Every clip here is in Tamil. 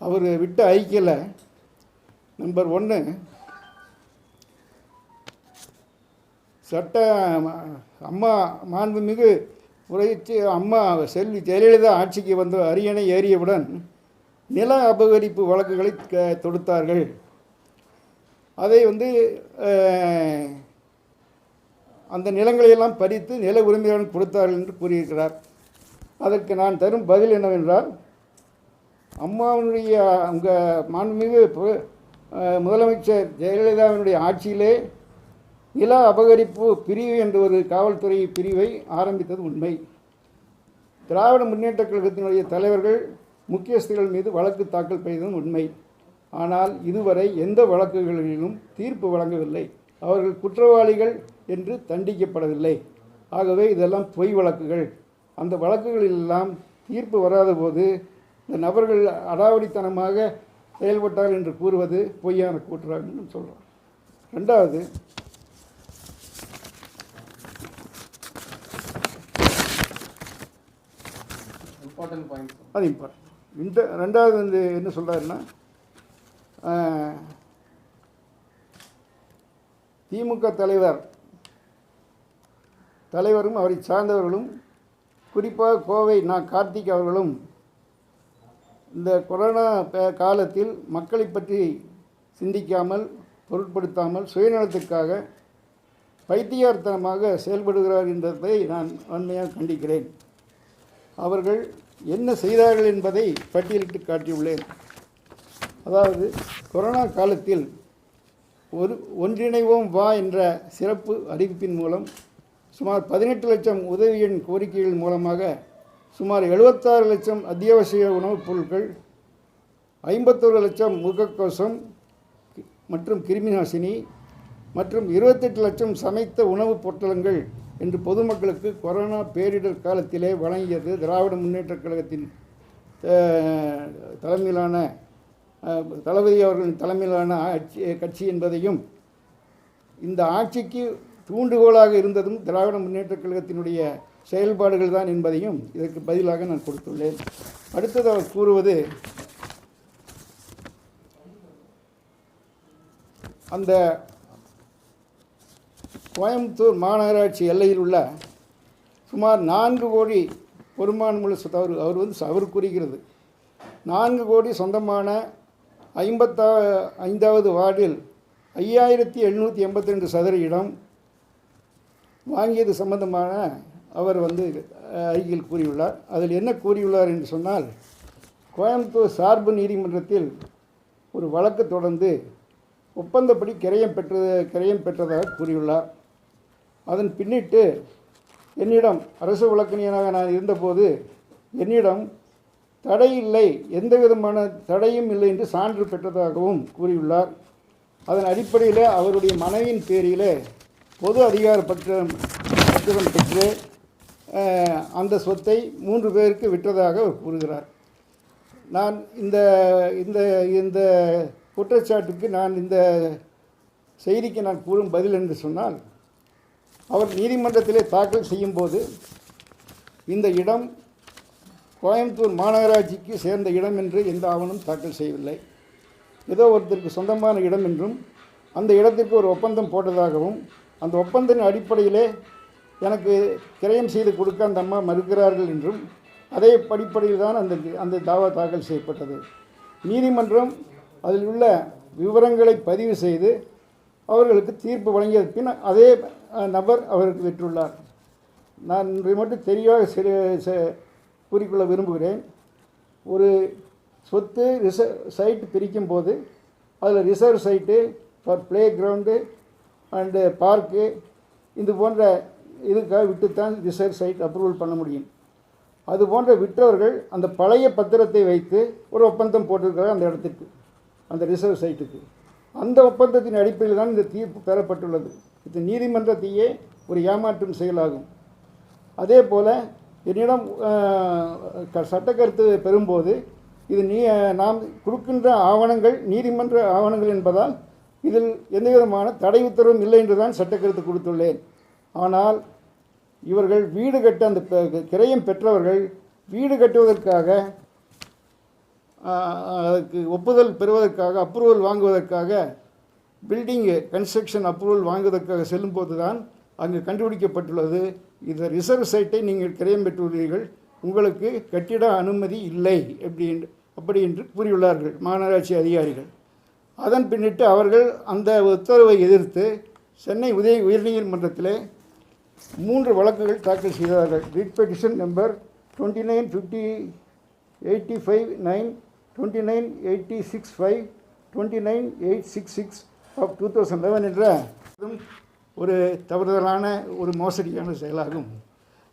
அவர் விட்ட ஐக்கியில் நம்பர் 1 சட்ட அம்மா மாண்புமிகு புரட்சி அம்மா செல்வி ஜெயலலிதா ஆட்சிக்கு வந்து அரியணை ஏறியவுடன் நில அபகரிப்பு வழக்குகளை தொடுத்தார்கள். அதை வந்து அந்த நிலங்களையெல்லாம் பறித்து நில உரிமையாளர்கள் கொடுத்தார்கள் என்று கூறியிருக்கிறார். அதற்கு நான் தரும் பதில் என்னவென்றால், அம்மாவுடைய உங்கள் மாண்புமிகு முதலமைச்சர் ஜெயலலிதாவினுடைய ஆட்சியிலே நில அபகரிப்பு பிரிவு என்ற ஒரு காவல்துறை பிரிவை ஆரம்பித்தது உண்மை. திராவிட முன்னேற்றக் கழகத்தினுடைய தலைவர்கள் முக்கியஸ்தர்கள் மீது வழக்கு தாக்கல் செய்ததும் உண்மை. ஆனால் இதுவரை எந்த வழக்குகளிலும் தீர்ப்பு வழங்கவில்லை. அவர்கள் குற்றவாளிகள் என்று தண்டிக்கப்படவில்லை. ஆகவே இதெல்லாம் பொய் வழக்குகள். அந்த வழக்குகளெல்லாம் தீர்ப்பு வராத போது இந்த நபர்கள் அடாவடித்தனமாக செயல்பட்டார்கள் என்று கூறுவது பொய்யான கூற்றாக சொல்கிறோம். ரெண்டாவது, அது இம்பார்ட்டன்ட். இந்த ரெண்டாவது வந்து என்ன சொல்கிறாருன்னா, திமுக தலைவரும் அவரை சார்ந்தவர்களும், குறிப்பாக கோவை கார்த்திக் அவர்களும் இந்த கொரோனா காலத்தில் மக்களை பற்றி சிந்திக்காமல் பொருட்படுத்தாமல் சுயநலத்திற்காக பைத்தியார்த்தனமாக செயல்படுகிறார் என்பதை நான் வன்மையாக கண்டிக்கிறேன். அவர்கள் என்ன செய்தார்கள் என்பதை பட்டியலிட்டு காட்டியுள்ளேன். அதாவது, கொரோனா காலத்தில் ஒன்றிணைவோம் வா என்ற சிறப்பு அறிவிப்பின் மூலம் சுமார் 18 லட்சம் உதவி எண் கோரிக்கைகள் மூலமாக சுமார் 76 லட்சம் அத்தியாவசிய உணவுப் பொருட்கள், 51 லட்சம் முகக்கவசம் மற்றும் கிருமிநாசினி மற்றும் 28 லட்சம் சமைத்த உணவுப் பொட்டலங்கள் என்று பொதுமக்களுக்கு கொரோனா பேரிடர் காலத்திலே வழங்கியது திராவிட முன்னேற்றக் கழகத்தின் தலைமையிலான தளபதி அவர்களின் தலைமையிலான கட்சி என்பதையும், இந்த ஆட்சிக்கு தூண்டுகோலாக இருந்ததும் திராவிட முன்னேற்றக் கழகத்தினுடைய செயல்பாடுகள் தான் என்பதையும் இதற்கு பதிலாக நான் கொடுத்துள்ளேன். அடுத்தது அவர் கூறுவது, அந்த கோயம்புத்தூர் மாநகராட்சி எல்லையில் உள்ள சுமார் 4 கோடி வருமானமுள்ள அவர் குறிக்கிறது 4 கோடி சொந்தமான 55வது வார்டில் 5782 சதுர இடம் வாங்கியது சம்பந்தமான அவர் அறிக்கையில் கூறியுள்ளார். அதில் என்ன கூறியுள்ளார் என்று சொன்னால், கோயம்புத்தூர் சார்பு நீதிமன்றத்தில் ஒரு வழக்கு தொடர்ந்து ஒப்பந்தப்படி கிரயம் பெற்றதாக கூறியுள்ளார். அதன் பின்னிட்டு என்னிடம் அரசு வழக்கறிஞராக நான் இருந்தபோது என்னிடம் தடை இல்லை, எந்த விதமான தடையும் இல்லை என்று சான்று பெற்றதாகவும் கூறியுள்ளார். அதன் அடிப்படையில் அவருடைய மனைவியின் பேரில் பொது அதிகார பத்திரம் பெற்று அந்த சொத்தை 3 பேருக்கு விற்றதாக அவர் கூறுகிறார். நான் இந்த இந்த இந்த குற்றச்சாட்டுக்கு இந்த செய்திக்கு நான் கூறும் பதில் என்று சொன்னால், அவர் நீதிமன்றத்திலே தாக்கல் செய்யும்போது இந்த இடம் கோயம்புத்தூர் மாநகராட்சிக்கு சேர்ந்த இடம் என்று எந்த ஆவணம் தாக்கல் செய்யவில்லை. ஏதோ ஒருத்தருக்கு சொந்தமான இடம் என்றும் அந்த இடத்திற்கு ஒரு ஒப்பந்தம் போட்டதாகவும், அந்த ஒப்பந்தின் அடிப்படையிலே எனக்கு கிரயம் செய்து கொடுக்க அந்த அம்மா மறுக்கிறார்கள் என்றும் அதே அடிப்படையில் தான் அந்த தாவா தாக்கல் செய்யப்பட்டது. நீதிமன்றம் அதில் உள்ள விவரங்களை பதிவு செய்து அவர்களுக்கு தீர்ப்பு வழங்கிய பின் அதே நபர் அவருக்கு வெற்றுள்ளார். நான் இதை மட்டும் தெளிவாக கூறிக்கொள்ள விரும்புகிறேன். ஒரு சொத்து சைட்டு பிரிக்கும் போது அதில் reserve site for playground and park இது போன்ற இதுக்காக விட்டுத்தான் ரிசர்வ் சைட் அப்ரூவல் பண்ண முடியும். அது போன்ற விற்றவர்கள் அந்த பழைய பத்திரத்தை வைத்து ஒரு ஒப்பந்தம் போட்டிருக்கிறார் அந்த இடத்துக்கு, அந்த ரிசர்வ் சைட்டுக்கு. அந்த ஒப்பந்தத்தின் அடிப்படையில் தான் இந்த தீர்ப்பு பெறப்பட்டுள்ளது. இது நீதிமன்றத்தையே ஒரு ஏமாற்றும் செயலாகும். அதே போல் என்னிடம் சட்டக்கருத்து பெறும்போது இது நாம் கொடுக்கின்ற ஆவணங்கள் நீதிமன்ற ஆவணங்கள் என்பதால் இதில் எந்தவிதமான தடை உத்தரவும் இல்லை என்று தான் சட்டக்கருத்து கொடுத்துள்ளேன். ஆனால் இவர்கள் வீடு கட்ட அந்த கிரயம் பெற்றவர்கள் வீடு கட்டுவதற்காக அதுக்கு ஒப்புதல் பெறுவதற்காக அப்ரூவல் வாங்குவதற்காக பில்டிங் கன்ஸ்ட்ரக்ஷன் அப்ரூவல் வாங்குவதற்காக செல்லும்போது தான் அங்கு கண்டுபிடிக்கப்பட்டுள்ளது. இந்த ரிசர்வ் சைட்டை நீங்கள் கிரயம் பெற்றுள்ளீர்கள், உங்களுக்கு கட்டிட அனுமதி இல்லை அப்படி என்று கூறியுள்ளார்கள் மாநகராட்சி அதிகாரிகள். அதன் பின்னிட்டு அவர்கள் அந்த உத்தரவை எதிர்த்து சென்னை உயர்நீதிமன்றத்திலே 3 வழக்குகள் தாக்கல் செய்தார்கள். ரிட் பெட்டிஷன் நம்பர் 29/50/85/9, 29/86/5, 29/866 ஆஃப் 2011 என்ற ஒரு தவறுதலான ஒரு மோசடியான செயலாகும்.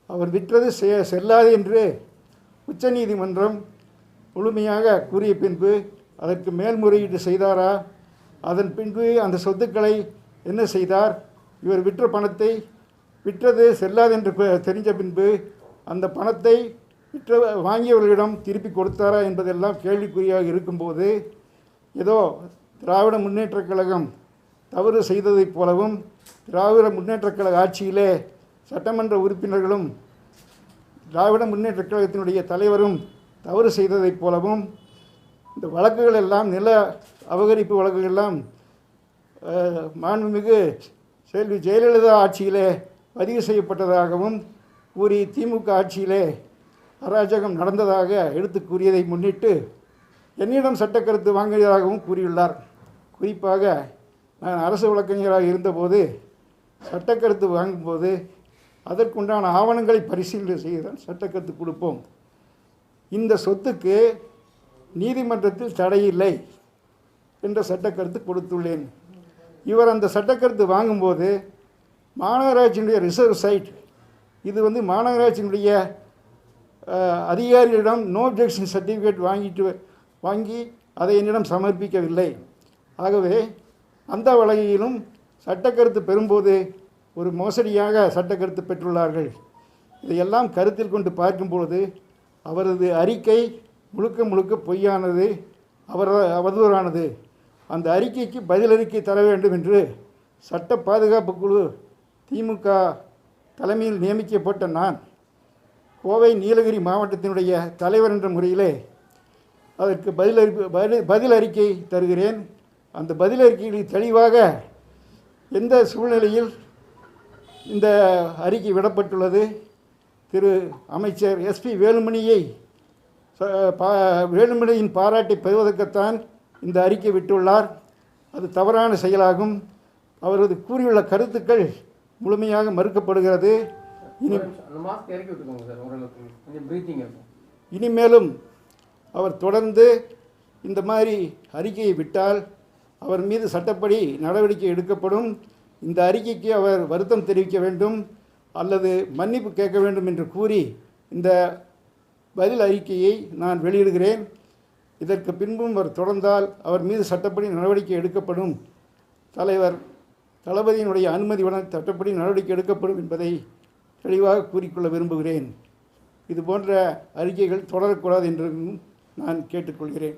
அவர் விற்றது செல்லாது என்று உச்சநீதிமன்றம் முழுமையாக கூறிய பின்பு அதற்கு மேல்முறையீடு செய்தாரா? அதன் பின்பு அந்த சொத்துக்களை என்ன செய்தார்? இவர் விற்ற பணத்தை விற்றது செல்லாது என்று தெரிஞ்ச பின்பு அந்த பணத்தை வாங்கியவர்களிடம் திருப்பி கொடுத்தாரா என்பதெல்லாம் கேள்விக்குறியாக இருக்கும்போது, ஏதோ திராவிட முன்னேற்றக் கழகம் தவறு செய்ததைப் போலவும், திராவிட முன்னேற்றக் கழக ஆட்சியிலே சட்டமன்ற உறுப்பினர்களும் திராவிட முன்னேற்றக் கழகத்தினுடைய தலைவரும் தவறு செய்ததைப் போலவும், இந்த வழக்குகள் எல்லாம் நில அபகரிப்பு வழக்குகள் எல்லாம் மாண்புமிகு செல்வி ஜெயலலிதா ஆட்சியிலே பதிவு செய்யப்பட்டதாகவும் கூறி திமுக ஆட்சியிலே அராஜகம் நடந்ததாக எடுத்து கூறியதை முன்னிட்டு என்னிடம் சட்டக்கருத்து வாங்கியதாகவும் கூறியுள்ளார். குறிப்பாக நான் அரசு வழக்கறிஞராக இருந்தபோது சட்டக்கருத்து வாங்கும்போது அதற்குண்டான ஆவணங்களை பரிசீலனை செய்துதான் சட்டக்கருத்து கொடுப்போம். இந்த சொத்துக்கு நீதிமன்றத்தில் தடையில்லை என்ற சட்டக்கருத்து கொடுத்துள்ளேன். இவர் அந்த சட்டக்கருத்து வாங்கும்போது மாநகராட்சியினுடைய ரிசர்வ் சைட் இது மாநகராட்சியினுடைய அதிகாரிகளிடம் நோ அப்ஜெக்ஷன் சர்டிஃபிகேட் வாங்கி அதை என்னிடம் சமர்ப்பிக்கவில்லை. ஆகவே அந்த வழக்கிலும் சட்டக்கருத்து பெறும்போது ஒரு மோசடியாக சட்டக்கருத்து பெற்றுள்ளார்கள். இதையெல்லாம் கருத்தில் கொண்டு பார்க்கும்பொழுது அவரது அறிக்கை முழுக்க பொய்யானது, அவதூறானது. அந்த அறிக்கைக்கு பதிலறிக்கை தர வேண்டும் என்று சட்ட பாதுகாப்பு குழு திமுக தலைமையில் நியமிக்கப்பட்ட நான் கோவை நீலகிரி மாவட்டத்தினுடைய தலைவர் என்ற முறையிலே அதற்கு பதில் அறிக்கை தருகிறேன். அந்த பதில் அறிக்கையில் தெளிவாக எந்த சூழ்நிலையில் இந்த அறிக்கை விடப்பட்டுள்ளது, திரு அமைச்சர் எஸ்பி வேலுமணியின் பாராட்டை பெறுவதற்குத்தான் இந்த அறிக்கை விட்டுள்ளார். அது தவறான செயலாகும். அவரது கூறியுள்ள கருத்துக்கள் முழுமையாக மறுக்கப்படுகிறது. இனிமேலும் அவர் தொடர்ந்து இந்த மாதிரி அறிக்கையை விட்டால் அவர் மீது சட்டப்படி நடவடிக்கை எடுக்கப்படும். இந்த அறிக்கைக்கு அவர் வருத்தம் தெரிவிக்க வேண்டும் அல்லது மன்னிப்பு கேட்க வேண்டும் என்று கூறி இந்த பதில் அறிக்கையை நான் வெளியிடுகிறேன். இதற்கு பின்பும் அவர் தொடர்ந்தால் அவர் மீது சட்டப்படி நடவடிக்கை எடுக்கப்படும். தலைவர் தளபதியினுடைய அனுமதியுடன் சட்டப்படி நடவடிக்கை எடுக்கப்படும் என்பதை தெளிவாக கூறிக்கொள்ள விரும்புகிறேன். இது போன்ற அறிக்கைகள் தொடரக்கூடாது என்றும் நான் கேட்டுக்கொள்கிறேன்.